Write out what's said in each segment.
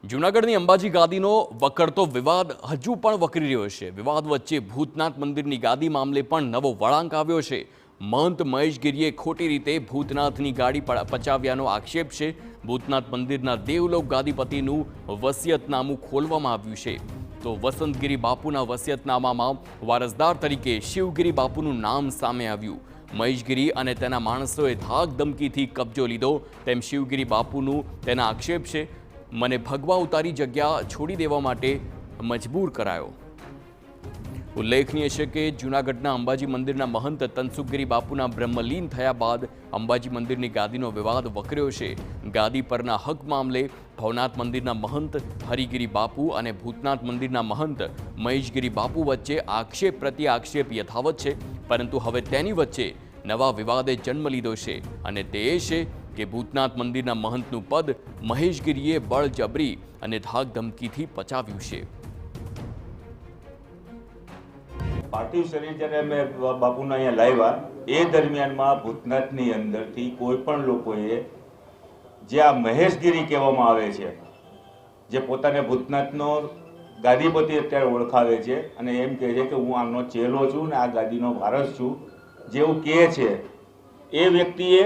જૂનાગઢની અંબાજી ગાદીનો વકરતો વિવાદ હજુ પણ વકરી રહ્યો છે। વિવાદ વચ્ચે ભૂતનાથ મંદિરની ગાદી મામલે પણ નવો વળાંક આવ્યો છે। મહંત મહેશ ગીરીએ ખોટી રીતે ભૂતનાથની ગાડી પચાવ્યાનો આક્ષેપ છે। ભૂતનાથ મંદિરના દેવલોક ગાદીપતિનું વસિયતનામું ખોલવામાં આવ્યું છે। તો વસંતગીરી બાપુના વસિયતનામામાં વારસદાર તરીકે શિવગીરી બાપુનું નામ સામે આવ્યું। મહેશગીરી અને તેના માણસોએ ધાક ધમકીથી કબજો લીધો તેમ શિવગીરી બાપુનું તેના આક્ષેપ છે। મને ભગવા ઉતારી જગ્યા છોડી દેવા માટે મજબૂર કરાયો। ઉલ્લેખનીય છે કે જૂનાગઢના અંબાજી મંદિરના મહંત તનસુખગીરી બાપુના બ્રહ્મલીન થયા બાદ અંબાજી મંદિરની ગાદીનો વિવાદ વકર્યો છે। ગાદી પરના હક મામલે ભવનાથ મંદિરના મહંત હરિગીરી બાપુ અને ભૂતનાથ મંદિરના મહંત મહેશગીરી બાપુ વચ્ચે આક્ષેપ પ્રતિ આક્ષેપ યથાવત છે, પરંતુ હવે તેની વચ્ચે નવા વિવાદે જન્મ લીધો છે અને તે એ છે કે ભૂતનાથ મંદિરના મહંતનું પદ મહેશગીરીએ બળજબરી અને ધાક ધમકીથી પચાવ્યું છે। પાર્થિવ શરીર જ્યારે અમે બાપુના અહીંયા લાવ્યા એ દરમિયાનમાં ભૂતનાથની અંદરથી કોઈ પણ લોકોએ જે આ મહેશગીરી કહેવામાં આવે છે, જે પોતાને ભૂતનાથનો ગાદીપતિ અત્યારે ઓળખાવે છે અને એમ કહે છે કે હું આમનો ચેલો છું ને આ ગાદીનો વારસ છું, જેવું કહે છે એ વ્યક્તિએ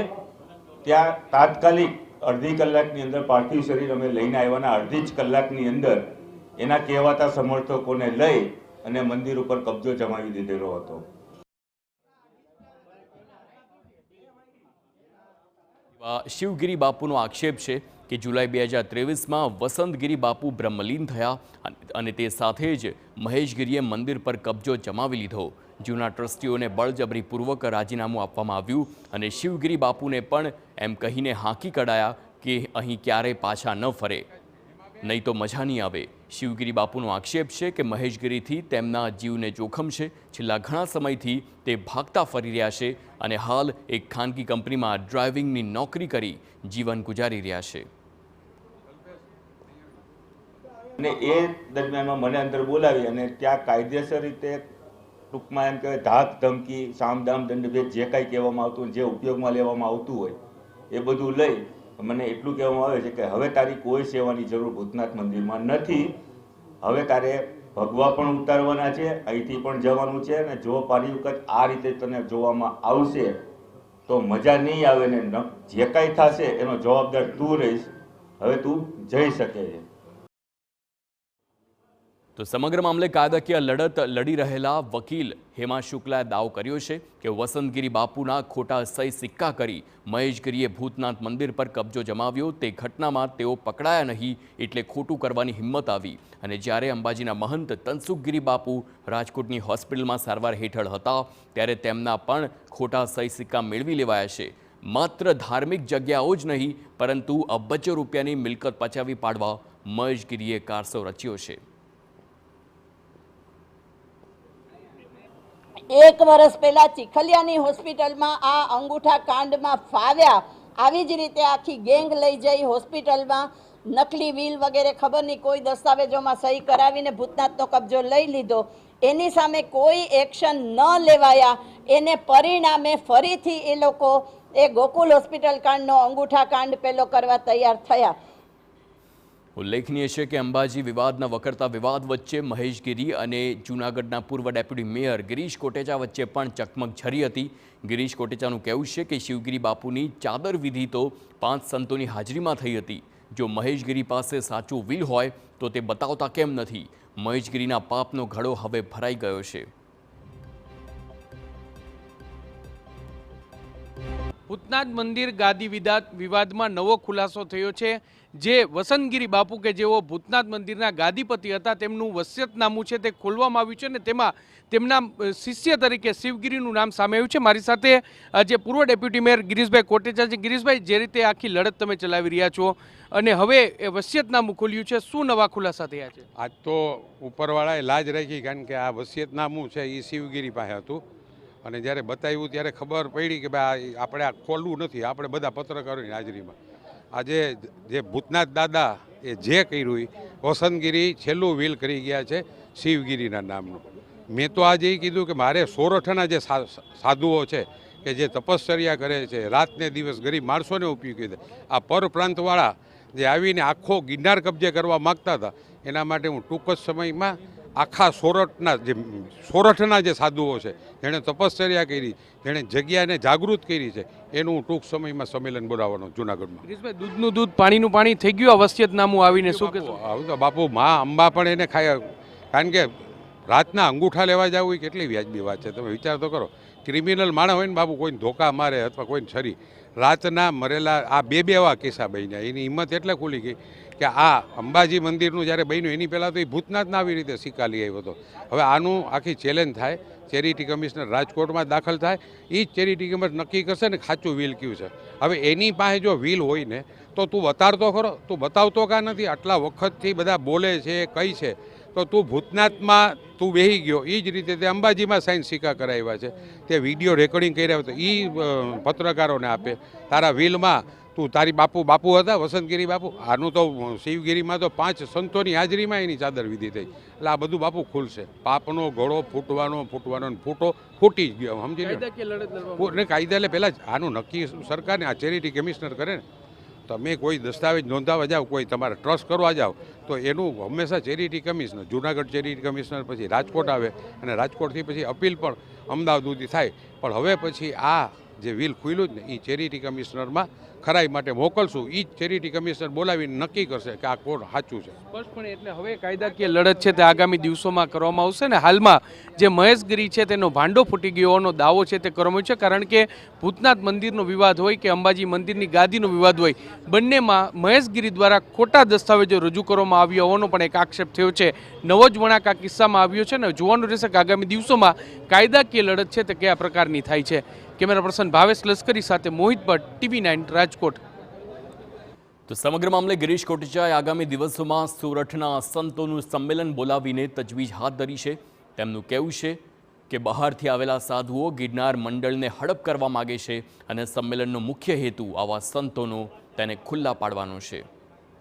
ત્યાં તાત્કાલિક અડધી કલાકની અંદર પાર્થિવ શરીર અમે લઈને આવ્યાના અડધી જ કલાકની અંદર એના કહેવાતા સમર્થકોને લઈ અને મંદિર ઉપર કબજો જમાવી દીધેલો હતો। શિવગીરી બાપુનો આક્ષેપ છે કે જુલાઈ 2023માં વસંતગીરી બાપુ બ્રહ્મલીન થયા અને તે સાથે જ મહેશગીરીએ મંદિર પર કબજો જમાવી લીધો। જૂના ટ્રસ્ટીઓને બળજબરીપૂર્વક રાજીનામું આપવામાં આવ્યું અને શિવગીરી બાપુને પણ એમ કહીને હાંકી કઢાયા કે અહીં ક્યારેય પાછા ન ફરે, નહીં તો મજા નહીં આવે। શિવગીરી બાપુનો આક્ષેપ છે કે મહેશગીરીથી તેમના જીવને જોખમ છે। છેલ્લા ઘણા સમયથી તે ભાગતા ફરી રહ્યા છે અને હાલ એક ખાનગી કંપનીમાં ડ્રાઇવિંગની નોકરી કરી જીવન ગુજારી રહ્યા છે। અને એ દરમિયાનમાં મને અંદર બોલાવી અને ત્યાં કાયદેસર રીતે ટૂંકમાં એમ કહેવાય ધાક ધમકી સામદામ દંડભેદ જે કાંઈ કહેવામાં આવતું જે ઉપયોગમાં લેવામાં આવતું હોય એ બધું લઈ મને એટલું કહેવામાં આવે છે કે હવે તારી કોઈ સેવાની જરૂર ભૂતનાથ મંદિરમાં નથી। હવે તારે ભગવા પણ ઉતારવાના છે, અહીંથી પણ જવાનું છે અને જો પારી વખત આ રીતે તને જોવામાં આવશે તો મજા નહીં આવે ને જે કાંઈ થશે એનો જવાબદાર તું રહીશ, હવે તું જઈ શકે છે। તો સમગ્ર મામલે કાયદાકીય લડત લડી રહેલા વકીલ હેમા શુક્લાએ દાવો કર્યો છે કે વસંતગીરી બાપુના ખોટા સહી સિક્કા કરી મહેશગીરીએ ભૂતનાથ મંદિર પર કબજો જમાવ્યો। તે ઘટનામાં તેઓ પકડાયા નહીં એટલે ખોટું કરવાની હિંમત આવી અને જ્યારે અંબાજીના મહંત તનસુખગીરી બાપુ રાજકોટની હોસ્પિટલમાં સારવાર હેઠળ હતા ત્યારે તેમના પણ ખોટા સહી સિક્કા મેળવી લેવાયા છે। માત્ર ધાર્મિક જગ્યાઓ જ નહીં પરંતુ અબજો રૂપિયાની મિલકત પચાવી પાડવા મહેશગીરીએ કારસો રચ્યો છે। એક વર્ષ પહેલા ચીખલિયાની હોસ્પિટલમાં આ અંગૂઠા કાંડમાં ફાવ્યા, આવી જ રીતે આખી ગેંગ લઈ જઈ હોસ્પિટલમાં નકલી વીલ વગેરે ખબર નહીં કોઈ દસ્તાવેજોમાં સહી કરાવીને ભૂતનાથનો કબજો લઈ લીધો। એની સામે કોઈ એક્શન ન લેવાયા, એને પરિણામે ફરીથી એ લોકો એ ગોકુલ હોસ્પિટલ કાંડનો અંગૂઠા કાંડ પેલો કરવા તૈયાર થયા। ઉલ્લેખનીય છે કે અંબાજી વિવાદના વકરતા વિવાદ વચ્ચે મહેશગીરી અને જૂનાગઢના પૂર્વ ડેપ્યુટી મેયર ગિરીશ કોટેચા વચ્ચે પણ ચકમક છરી હતી। ગિરીશ કોટેચાનું કહેવું છે કે શિવગીરી બાપુની ચાદર વિધિ તો 5 સંતોની હાજરીમાં થઈ હતી। જો મહેશગીરી પાસે સાચું વિલ હોય તો તે બતાવતા કેમ નથી? મહેશગીરીના પાપનો ઘડો હવે ભરાઈ ગયો છે। ભૂતનાથ મંદિર ગાદી વિવાદમાં નવો ખુલાસો થયો છે। જે વસંતગીરી બાપુ કે જેઓ ભૂતનાથ મંદિરના ગાદીપતિ હતા તેમનું વસિયતનામું છે તે ખોલવામાં આવ્યું છે અને તેમાં તેમના શિષ્ય તરીકે શિવગીરીનું નામ સામે આવ્યું છે। મારી સાથે જે પૂર્વ ડેપ્યુટી મેયર ગિરીશભાઈ કોટેચા છે। ગિરીશભાઈ, જે રીતે આખી લડત તમે ચલાવી રહ્યા છો અને હવે એ વસિયતનામું ખોલ્યું છે, શું નવા ખુલાસા થયા છે? આજ તો ઉપરવાળાએ લાજ રાખી, કારણ કે આ વસિયતનામું છે એ શિવગીરી પાસે હતું અને જ્યારે બતાવ્યું ત્યારે ખબર પડી કે ભાઈ આપણે આ ખોલવું નથી, આપણે બધા પત્રકારોની હાજરીમાં આજે જે ભૂતનાથ દાદા એ જે કર્યું વસંતગીરી છેલ્લું વિલ કરી ગયા છે શિવગીરીના નામનું। મેં તો આજે એ કીધું કે મારે સોરઠના જે સાધુઓ છે કે જે તપશ્ચર્યા કરે છે, રાત ને દિવસ ગરીબ માણસોને ઉપયોગી છે, આ પરપ્રાંતવાળા જે આવીને આખો ગિરનાર કબજે કરવા માગતા હતા, એના માટે હું ટૂંક જ સમયમાં આખા સોરઠના જે સાધુઓ છે, જેણે તપશ્ચર્યા કરી, જેણે જગ્યાને જાગૃત કરી છે, એનું હું ટૂંક સમયમાં સંમેલન બોલાવવાનું જુનાગઢમાં. ગિરીશભાઈ, દૂધનું દૂધ પાણીનું પાણી થઈ ગયું આ વસિયતનામું આવીને, શું કહેશો? આવું તો બાપુ મા અંબા પણ એને ખાય, કારણ કે રાતના અંગૂઠા લેવા જવું એ કેટલી વ્યાજબી વાત છે. તમે વિચાર તો કરો, ક્રિમિનલ માણસ હોય ને બાપુ, કોઈને ધોકા મારે અથવા કોઈને છરી, રાતના મરેલા આ બે એવા કિસ્સા બન્યા. એની હિંમત એટલે ખુલી ગઈ કે આ અંબાજી મંદિરનું જ્યારે બન્યું એની પહેલાં તો એ ભૂતનાથના આવી રીતે સિક્કા લઈ આવ્યો હતો. હવે આનું આખી ચેલેન્જ થાય, ચેરિટી કમિશનર રાજકોટમાં દાખલ થાય, એ જ ચેરિટી કમિશનર નક્કી કરશે ને સાચું વ્હીલ કયું છે. હવે એની પાસે જો વ્હીલ હોય ને તો તું બતાડતો ખરો, તું બતાવતો કાં નથી? આટલા વખતથી બધા બોલે છે, કઈ છે, તો તું ભૂતનાથમાં તું બેહી ગયો. એ જ રીતે તે અંબાજીમાં સાઇન્સ સિક્કા કરાવ્યા છે, તે વિડીયો રેકોર્ડિંગ કર્યા તો એ પત્રકારોને આપે. તારા વ્હીલમાં તું તારી બાપુ હતા વસંતગીરી બાપુ, આનું તો શિવગીરીમાં તો 5 સંતોની હાજરીમાં એની ચાદર વિધિ થઈ. એટલે આ બધું બાપુ ખુલશે. પાપનો ઘોડો ફૂટવાનો ફૂટી જ ગયો, સમજી લો ને. કાયદા એટલે પહેલાં આનું નક્કી સરકારને, આ ચેરિટી કમિશનર કરે ને. તમે કોઈ દસ્તાવેજ નોંધાવવા જાઓ, કોઈ તમારે ટ્રસ્ટ કરવા જાઓ, તો એનું હંમેશા charity commissioner, Junagadh charity commissioner, પછી રાજકોટ આવે, અને રાજકોટથી પછી અપીલ પણ અમદાવાદ સુધી થાય. પણ હવે પછી આ જે વ્હીલ ખુલ્યું જ ને એ ચેરિટી કમિશનરમાં ખરાઈ માટે મોકલશું. એ જ ચેરિટી કમિશનર બોલાવીને નક્કી કરશે કે આ કોણ સાચું છે. સ્પષ્ટપણે એટલે હવે કાયદાકીય લડત છે તે આગામી દિવસોમાં કરવામાં આવશે. ને હાલમાં જે મહેશગીરી છે તેનો ભાંડો ફૂટી ગયો હોવાનો દાવો છે તે કરવામાં આવ્યો છે, કારણ કે ભૂતનાથ મંદિરનો વિવાદ હોય કે અંબાજી મંદિરની ગાદીનો વિવાદ હોય, બંનેમાં મહેશગીરી દ્વારા ખોટા દસ્તાવેજો રજૂ કરવામાં આવ્યા હોવાનો પણ એક આક્ષેપ થયો છે. નવો જ વળાંક આ કિસ્સામાં આવ્યો છે ને જોવાનું રહેશે કે આગામી દિવસોમાં કાયદાકીય લડત છે તે કયા પ્રકારની થાય છે. કેમેરા પર્સન ભાવેશ લશ્કરી સાથે મોહિત ભટ્ટ, TV9 રાજકોટ. તો સમગ્ર મામલે ગિરીશ કોટેચાએ આગામી દિવસોમાં સોરઠના સંતોનું સંમેલન બોલાવીને તજવીજ હાથ ધરી છે. તેમનું કહેવું છે કે બહારથી આવેલા સાધુઓ ગિરનાર મંડળને હડપ કરવા માગે છે અને સંમેલનનો મુખ્ય હેતુ આવા સંતોનો તેને ખુલ્લા પાડવાનો છે.